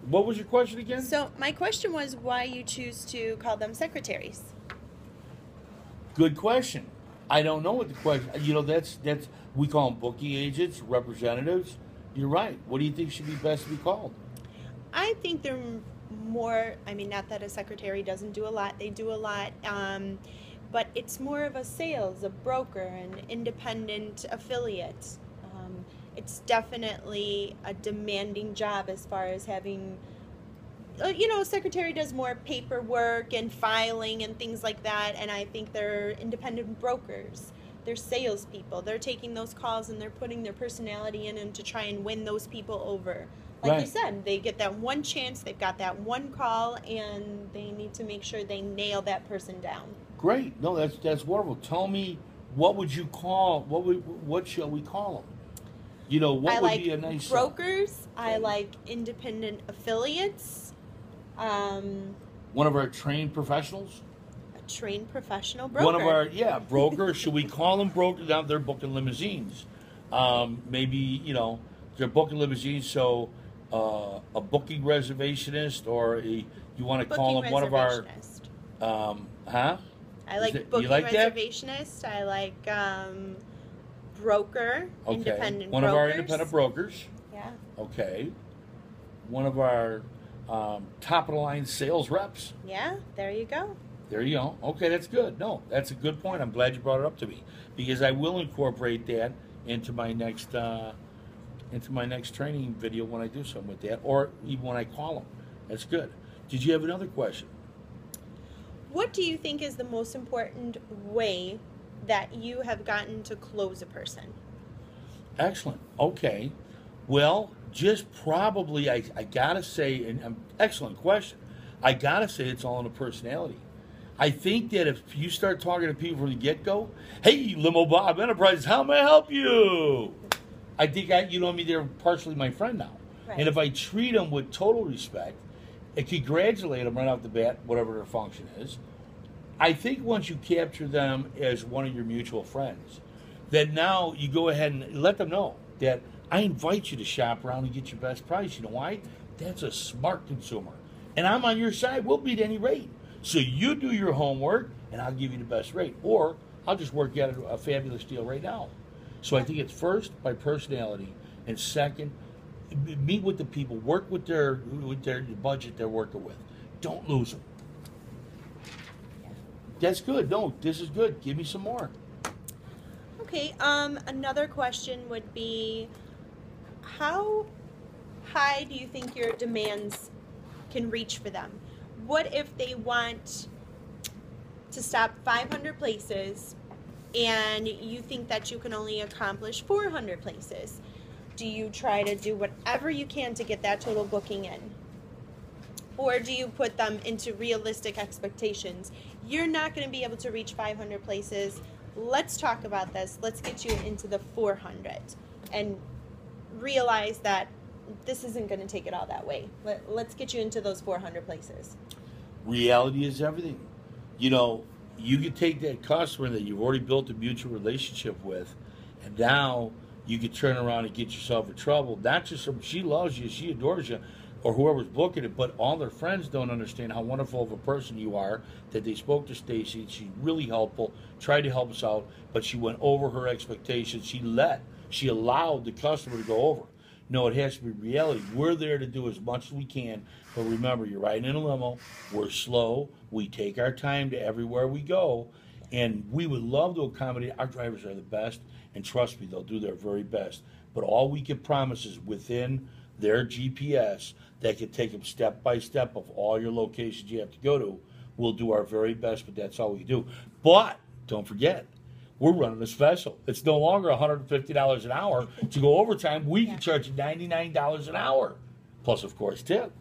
What was your question again? So my question was why you choose to call them secretaries. Good question. I don't know what the question. That's we call them booking agents, representatives. You're right. What do you think should be best to be called? I think they're more, I mean, not that a secretary doesn't do a lot, they do a lot, but it's more of a sales, a broker, an independent affiliate. It's definitely a demanding job as far as having, secretary does more paperwork and filing and things like that, and I think they're independent brokers. They're salespeople. They're taking those calls and they're putting their personality in and to try and win those people over. Like you Right. said, they get that one chance, they've got that one call, and they need to make sure they nail that person down. Great. No, that's wonderful. Tell me, what would you call? What shall we call them? I What would be like a nice brokers, I okay. like independent affiliates, um, One of our trained professionals? a trained professional One of our broker. brokers. Should we call them brokers? Now they're booking limousines. Maybe they're booking limousines. So a booking reservationist, or you want to call Booking them one of our reservationist. huh? I Is like it, you booking like that? reservationist. I like broker, Okay. independent One of our brokers. independent brokers. Yeah, Okay. One of our top of the line sales reps. yeah. There you go. There you go. Okay, that's good. No, that's a good point. I'm glad you brought it up to me because I will incorporate that into my next training video when I do something with that, or even when I call them. That's good. Did you have another question? What do you think is the most important way that you have gotten to close a person? Excellent. Okay. Well, just probably I gotta say, and excellent question. I gotta say it's all in the personality. I think that if you start talking to people from the get go, hey, Limo Bob Enterprises, how may I help you? I think they're partially my friend now. And Right. if I treat them with total respect and congratulate them right off the bat, whatever their function is, I think once you capture them as one of your mutual friends, then now you go ahead and let them know that I invite you to shop around and get your best price. You know why? That's a smart consumer. And I'm on your side. We'll beat any rate. So you do your homework and I'll give you the best rate. Or I'll just work out a fabulous deal right now. So I think it's first by personality, and second, meet with the people, work with their budget they're working with. Don't lose them. That's good. No, this is good. Give me some more. Okay. Another question would be, how high do you think your demands can reach for them? What if they want to stop 500 places and you think that you can only accomplish 400 places? Do you try to do whatever you can to get that total booking in? Or do you put them into realistic expectations? You're not going to be able to reach 500 places. Let's talk about this. Let's get you into the 400 and realize that this isn't going to take it all that way. Let's get you into those 400 places. Reality is everything. You know, you could take that customer that you've already built a mutual relationship with, and now you could turn around and get yourself in trouble. Not just from she loves you, she adores you, or whoever's booking it, but all their friends don't understand how wonderful of a person you are, that they spoke to Stacy. She's really helpful, tried to help us out, but she went over her expectations. She allowed the customer to go over. No, it has to be reality. We're there to do as much as we can, but remember, you're riding in a limo. We're slow. We take our time to everywhere we go, and we would love to accommodate. Our drivers are the best, and trust me, they'll do their very best. But all we can promise is within their GPS that can take them step by step of all your locations you have to go to. We'll do our very best, but that's all we can do. But don't forget, we're running a special. It's no longer $150 an hour to go overtime. We can charge you $99 an hour, plus of course tip.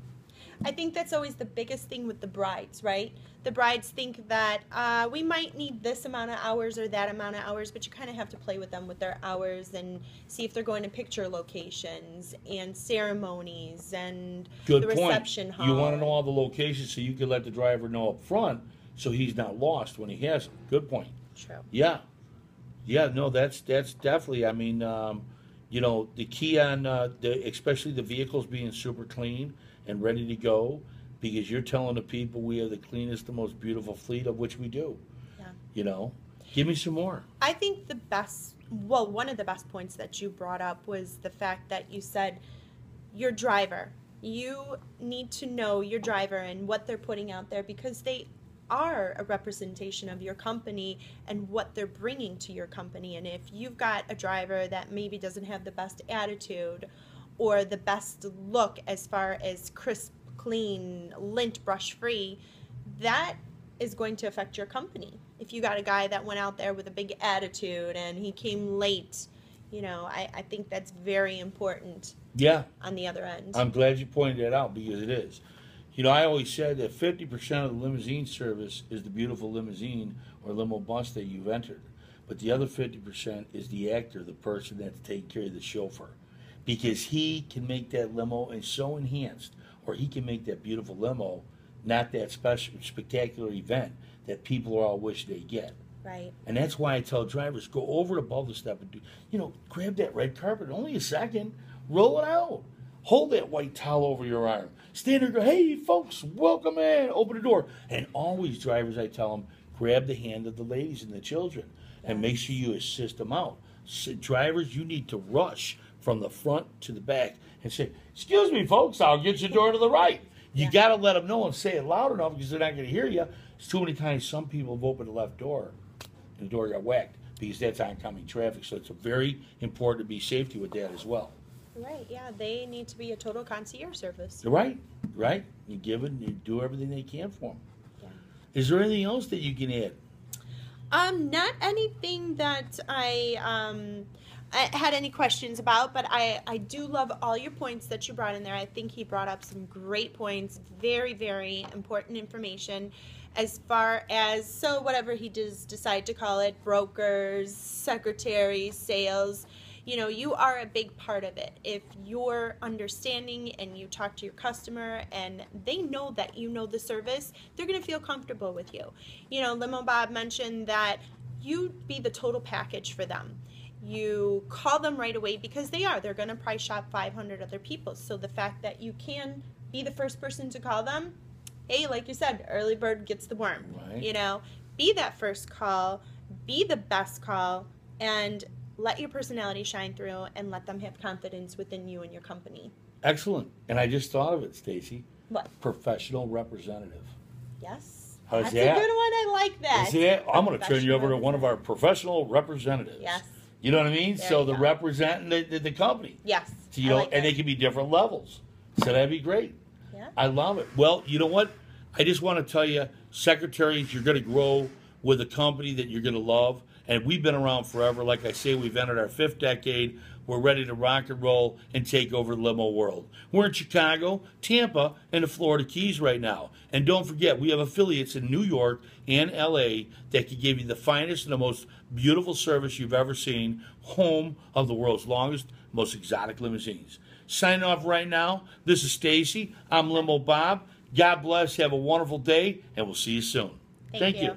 I think that's always the biggest thing with the brides, right? The brides think that we might need this amount of hours or that amount of hours, but you kind of have to play with them with their hours and see if they're going to picture locations and ceremonies and Good the point. reception hall. You want to know all the locations so you can let the driver know up front so he's not lost when he has them. Good point. True. Yeah. Yeah, no, that's definitely. I mean, the key on especially the vehicles being super clean. and ready to go because you're telling the people we have the cleanest, the most beautiful fleet, of which we do. Yeah. You know, give me some more. I think one of the best points that you brought up was the fact that you said your driver. You need to know your driver and what they're putting out there because they are a representation of your company and what they're bringing to your company. And if you've got a driver that maybe doesn't have the best attitude or the best look as far as crisp, clean, lint brush free, that is going to affect your company. If you got a guy that went out there with a big attitude and he came late, you know, I think that's very important. Yeah. On the other end. I'm glad you pointed that out because it is. You know, I always said that 50% of the limousine service is the beautiful limousine or limo bus that you've entered. But the other 50% is the actor, the person that's taking care of the chauffeur. Because he can make that limo and so enhanced, or he can make that beautiful limo not that special, spectacular event that people all wish they get. Right. And that's why I tell drivers, go over above the step and do, you know, grab that red carpet, only a second, roll it out. Hold that white towel over your arm. Stand there and go, hey, folks, welcome in. Open the door. And always, drivers, I tell them, grab the hand of the ladies and the children and make sure you assist them out. So, drivers, you need to rush from the front to the back and say, excuse me, folks, I'll get your door to the right. You got to let them know and say it loud enough because they're not going to hear you. It's too many times some people have opened the left door and the door got whacked because that's oncoming traffic. So it's very important to be safety with that as well. Right, yeah, they need to be a total concierge service. Right. You give it and you do everything they can for them. Yeah. Is there anything else that you can add? Not anything that I had any questions about, but I do love all your points that you brought in there. I think he brought up some great points, very, very important information as far as, so whatever he does decide to call it, brokers, secretaries, sales, you know, you are a big part of it. If you're understanding and you talk to your customer and they know that you know the service, they're going to feel comfortable with you. You know, Limo Bob mentioned that you be the total package for them. You call them right away because they're going to price shop 500 other people. So the fact that you can be the first person to call them, hey, like you said, early bird gets the worm. Right. You know, be that first call, be the best call, and let your personality shine through and let them have confidence within you and your company. Excellent. And I just thought of it, Stacy. What? Professional representative. Yes. How's That's that? a good one. I like that. See that? I'm going to turn you over to one of our professional representatives. Yes. You know what I mean? There So you the go. representing the company. Yes. So, you know, I like and it. they can be different levels. So that'd be great. Yeah. I love it. Well, you know what? I just want to tell you, secretaries, you're going to grow with a company that you're going to love. And we've been around forever. Like I say, we've entered our 5th decade. We're ready to rock and roll and take over the limo world. We're in Chicago, Tampa, and the Florida Keys right now. And don't forget, we have affiliates in New York and LA that can give you the finest and the most beautiful service you've ever seen, home of the world's longest, most exotic limousines. Signing off right now, this is Stacy. I'm Limo Bob. God bless. Have a wonderful day, and we'll see you soon. Thank you.